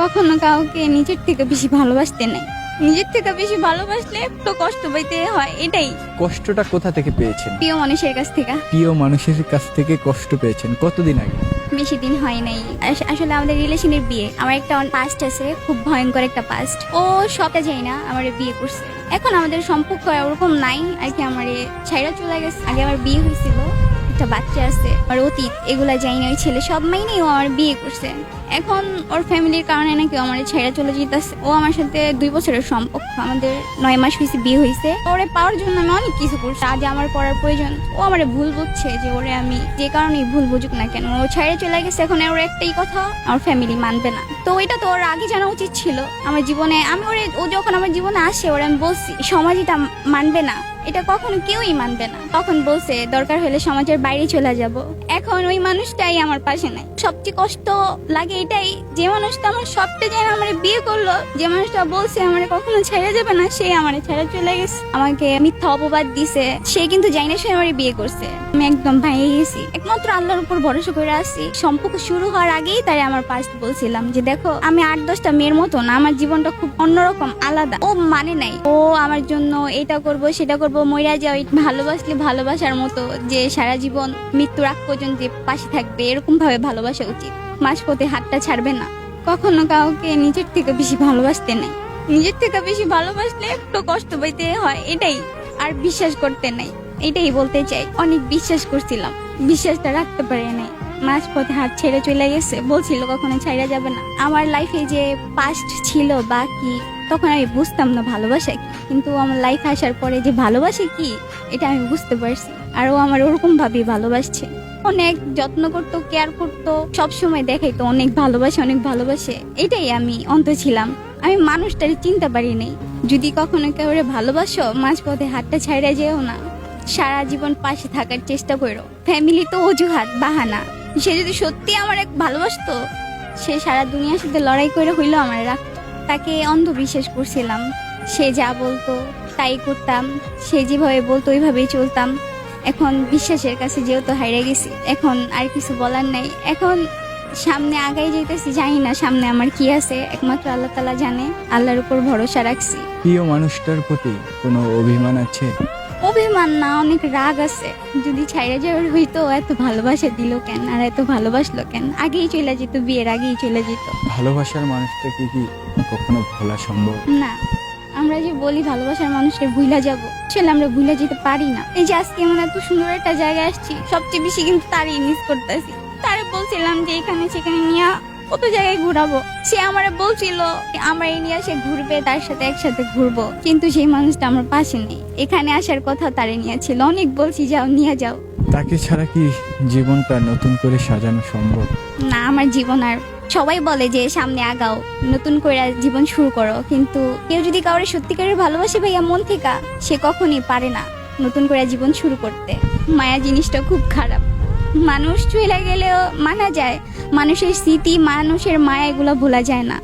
কখনো কাউকে নিজের থেকে বেশি ভালোবাসতে নেই। নিজের থেকে বেশি ভালোবাসলে একটু কষ্ট পাইতে হয়, এটাই। কষ্টটা কোথা থেকে পেয়েছেন? প্রিয় মানুষের কাছ থেকে। প্রিয় মানুষের কাছ থেকে কষ্ট পেয়েছেন কতদিন আগে? বেশি দিন হয় নাই। আসলে আমাদের রিলেশনের বিয়ে, আমার একটা পাস্ট আছে, খুব ভয়ঙ্কর একটা পাস্ট। ও সবটা যাই না আমার বিয়ে করছে। এখন আমাদের সম্পর্ক ওরকম নাই আর কি, আমার ছাইরা চলে গেছে। আগে আমার বিয়ে হয়েছিল, একটা বাচ্চা আছে, আর অতীত এগুলা যাই না। ওই ছেলে সব মাইনেই ও আমার বিয়ে করছে। এখন ওর ফ্যামিলির কারণে নাকি আমার ছেড়ে চলে যেতেছে। ও আমার সাথে 2 বছরের সম্পর্ক, আমাদের 9 মাস হয়েছে বিয়ে হয়েছে। ওরে পাওয়ার জন্য আমি অনেক কিছু করছি, আজ আমার করার প্রয়োজন। ও আমারে ভুল বুঝছে, যে ওরে আমি যে কারণেই ভুল বুঝুক না কেন, ও ছেড়ে চলে গেছে। এখন ওর একটাই কথা, আমার ফ্যামিলি মানবে না। তো এটা তো ওর আগে জানা উচিত ছিল আমার জীবনে। আমি ও যখন আমার জীবনে আসে, ওরে আমি বলছি সমাজ এটা মানবে না, এটা কখনো কেউই মানবে না। তখন বলছে দরকার হলে সমাজের বাইরে চলে যাব। এখন ওই মানুষটাই আমার পাশে নাই। সবচেয়ে কষ্ট লাগে এটাই, যে মানুষটা আমার সবটা জানে আমার বিয়ে করলো, যে মানুষটা বলছে আমার কখনো ছেড়ে যাবে না, সে আমার ছেড়ে চলে গেছে, আমাকে মিথ্যা অপবাদ দিছে। সে কিন্তু জানি না সে আমার বিয়ে করছে। আমি একদম ভেঙে গেছি, একমাত্র আল্লাহর উপর ভরসা করে আসি। সম্পর্ক শুরু হওয়ার আগেই তাই আমার পাস্ট বলছিলাম যে দেখো, আমি 8-10টা মেয়ের মতো না, আমার জীবনটা খুব অন্যরকম, আলাদা। ও মানে নাই, ও আমার জন্য এটা করব সেটা করব, মইরা যাও। ভালোবাসলে ভালোবাসার মতো, যে সারা জীবন মৃত্যুর আগ পর্যন্ত যে পাশে থাকবে, এরকম ভাবে ভালোবাসা উচিত। মাঝপথে হাতটা ছাড়বে না। কখনো কাউকে নিজের থেকে বেশি ভালোবাসতে নেই। নিজের থেকে বেশি ভালোবাসলে একটু কষ্ট পাইতে হয়, এটাই। আর বিশ্বাস করতে নাই, এটাই বলতে চাই। অনেক বিশ্বাস করছিলাম, বিশ্বাসটা রাখতে পারি নাই। মাঝপথে হাত ছেড়ে চলে গেছে, বলছিল কখনো ছাইরা যাবে না। আমার লাইফে যে পাস্ট ছিল বা কি, তখন আমি বুঝতাম না ভালোবাসা কি, কিন্তু আমার লাইফে আসার পরে যে ভালোবাসা কি, এটা আমি বুঝতে পারছি। আর ও আমার ওরকম ভাবেই ভালোবাসছে। অনেক যত্ন করতো, কেয়ার করতো, সবসময় দেখাইতো অনেক ভালোবাসে, অনেক ভালোবাসে। এটাই আমি অন্ত ছিলাম। আমি মানুষটারে চিনতে পারি নাই। যদি কখনো কেউ ভালোবাসো, মাঝপথে হাতটা ছাইড়া যেও না। সারা জীবন পাশে থাকার চেষ্টা করো। ফ্যামিলি তো অজুহাত, বাহানা। সে যদি সত্যি আমার এক ভালোবাসতো, সে সারা দুনিয়ার সাথে লড়াই করে হইলেও আমার রাখতো। তাকে অন্ধবিশ্বাস করছিলাম, সে যা বলতো তাই করতাম, সে যেভাবে বলতো ওইভাবেই চলতাম। এখন বিশ্বাসের কাছে যেহেতু হারিয়ে গেছি, এখন আর কিছু বলার নাই। এখন সামনে আগাই যাইতেছি, জানি না সামনে আমার কি আছে, একমাত্র আল্লাহ তাআলা জানে। আল্লাহর উপর ভরসা রাখছি। প্রিয় মানুষটার প্রতি কোনো অভিমান আছে? অভিমান না, অনেক রাগ আছে। যদি ছাইরা যাওয়ার হইতো, এত ভালোবাসা দিল কেন, আর এত ভালোবাসলো কেন? আগেই চলে যেত, বিয়ের আগেই চলে যেত। ভালোবাসার মানুষটাকে কি কখনো ভোলা সম্ভব? না, আমরা যে বলি ভালোবাসার মানুষকে ভুলা যাব, আসলে আমরা ভুলা যেতে পারি না। এই যে আজকে আমরা এত সুন্দর একটা জায়গায় আসছি, সবচেয়ে বেশি কিন্তু তারই মিস করতেছি। তারে বলছিলাম যে এখানে সেখানে নিয়ে কত জায়গায় ঘুরাবো, সে আমারে বলছিল আমরা এই নিয়ে সে ঘুরবে, তার সাথে একসাথে ঘুরবো, কিন্তু সেই মানুষটা আমার পাশে নেই। এখানে আসার কথা তারে নিয়েছিল, অনেক বলছি যাও নিয়ে যাও। তাকে ছাড়া কি জীবনটা নতুন করে সাজানো সম্ভব? না, আমার জীবন আর, সবাই বলে যে সামনে আগাও, নতুন করে জীবন শুরু করো, কিন্তু কেউ যদি কাউরে সত্যিকারের ভালোবাসে ভাইয়া মন থেকে, সে কখনই পারে না নতুন করে জীবন শুরু করতে। মায়া জিনিসটা খুব খারাপ। মানুষ চলে গেলেও মানা যায়, মানুষের স্মৃতি, মানুষের মায়া, এগুলো ভোলা যায় না।